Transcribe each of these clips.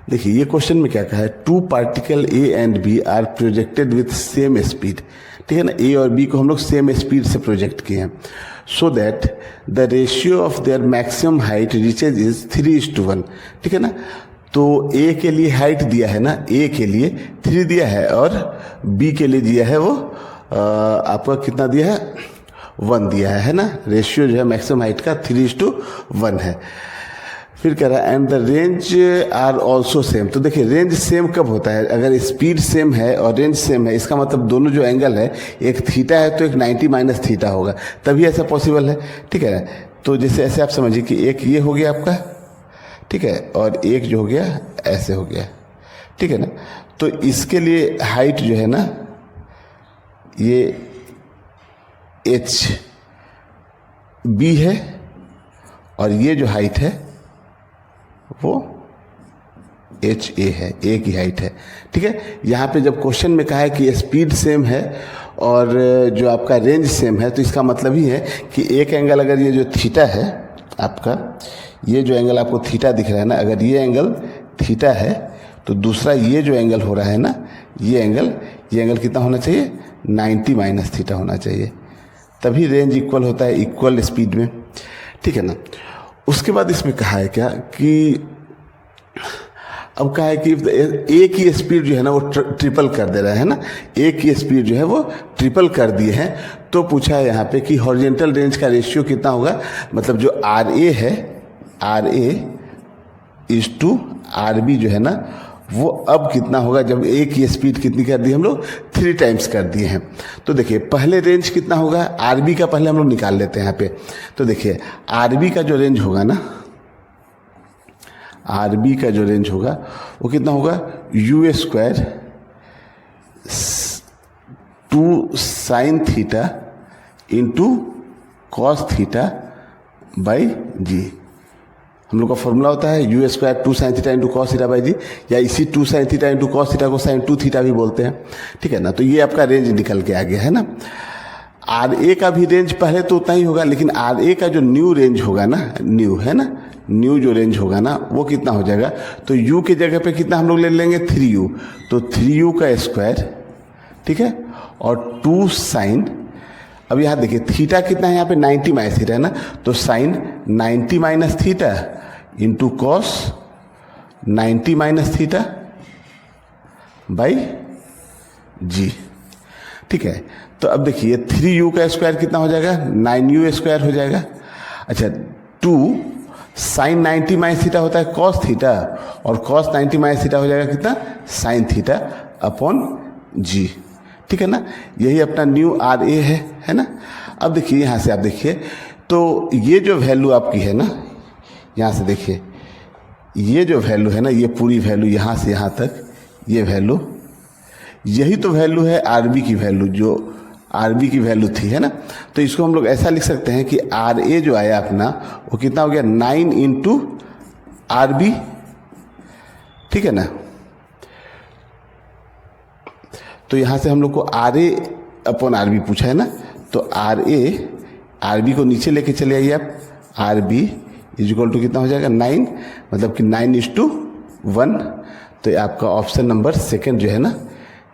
देखिए ये क्वेश्चन में क्या कहा है, two particle A and B are projected with same speed, ठीक है ना, ए और बी को हम लोग सेम स्पीड से प्रोजेक्ट किए हैं, so that the ratio of their maximum height reaches is 3:1, ठीक है ना। तो ए के लिए हाइट दिया है ना, ए के लिए 3 दिया है और बी के लिए दिया है वो आपका कितना दिया है, 1 दिया है ना। रेशियो जो है मैक्सिमम हाइट का 3:1 है। फिर कह रहा है and the range are also same. तो देखिए रेंज सेम कब होता है, अगर स्पीड सेम है और रेंज सेम है, इसका मतलब दोनों जो एंगल है, एक थीटा है तो एक 90 माइनस थीटा होगा, तभी ऐसा पॉसिबल है, ठीक है। तो जैसे ऐसे आप समझिए कि एक ये हो गया आपका, ठीक है, और एक जो हो गया ऐसे हो गया, ठीक है ना। तो इसके लिए हाइट जो है ना ये एच बी है और ये जो हाइट है वो एच ए है, ए की हाइट है, ठीक है। यहाँ पे जब क्वेश्चन में कहा है कि स्पीड सेम है और जो आपका रेंज सेम है, तो इसका मतलब ही है कि एक एंगल अगर ये जो थीटा है आपका, ये जो एंगल आपको थीटा दिख रहा है ना, अगर ये एंगल थीटा है तो दूसरा ये जो एंगल हो रहा है ना, ये एंगल कितना होना चाहिए, 90 माइनस थीटा होना चाहिए, तभी रेंज इक्वल होता है इक्वल स्पीड में, ठीक है ना। उसके बाद इसमें कहा है क्या कि अब कहा है कि ए की स्पीड जो है ना वो ट्रिपल कर दे रहा है ना, ए की स्पीड जो है वो ट्रिपल कर दिए हैं। तो पूछा है यहाँ पे कि हॉरिजॉन्टल रेंज का रेशियो कितना होगा, मतलब जो आर ए है, R A is two R B जो है ना वो अब कितना होगा, जब ए की स्पीड कितनी कर दी हम लोग, 3 टाइम्स कर दिए हैं। तो देखिए पहले रेंज कितना होगा, आर बी का पहले हम लोग निकाल लेते हैं यहाँ पे। तो देखिए आर बी का जो रेंज होगा ना, आर बी का जो रेंज होगा वो कितना होगा, u square 2 sine theta into cos theta by g. हम लोग का फॉर्मूला होता है u square 2 sine theta into cos theta by g, या इसी 2 sine theta into cos theta को साइन 2 थीटा भी बोलते हैं, ठीक है ना। तो ये आपका रेंज निकल के आ गया है ना। आर ए का भी रेंज पहले तो उतना ही होगा, लेकिन आर ए का जो न्यू रेंज होगा ना, न्यू है ना, न्यू जो रेंज होगा ना वो कितना हो जाएगा, तो u के जगह पे कितना हम लोग ले लेंगे, 3u, तो 3u का स्क्वायर, ठीक है, और 2 साइन, अब यहाँ देखिए थीटा कितना है यहाँ पे 90 माइनस थीटा है ना, तो sine 90 minus theta into cos 90 minus theta by g, ठीक है। तो अब देखिए 3u का स्क्वायर कितना हो जाएगा, 9u स्क्वायर हो जाएगा। अच्छा 2 साइन 90 माइनस थीटा होता है कॉस थीटा, और कॉस 90 माइनस थीटा हो जाएगा कितना, साइन थीटा अपॉन जी, ठीक है ना। यही अपना न्यू आर ए है ना। अब देखिए यहाँ से आप देखिए, तो ये जो वैल्यू आपकी है ना, यहाँ से देखिए ये जो वैल्यू है ना, ये पूरी वैल्यू यहाँ से यहाँ तक ये वैल्यू, यही तो वैल्यू है आर बी की वैल्यू, जो आर बी की वैल्यू थी, है ना। तो इसको हम लोग ऐसा लिख सकते हैं कि आर ए जो आया अपना वो कितना हो गया, 9 इंटू आर बी, ठीक है ना। तो यहाँ से हम लोग को R A upon R B पूछा है ना, तो आर बी को नीचे लेके चले आइए आप, R B is equal to कितना हो जाएगा, 9, मतलब कि 9:1। तो आपका ऑप्शन नंबर 2 जो है ना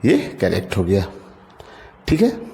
ये करेक्ट हो गया, ठीक है।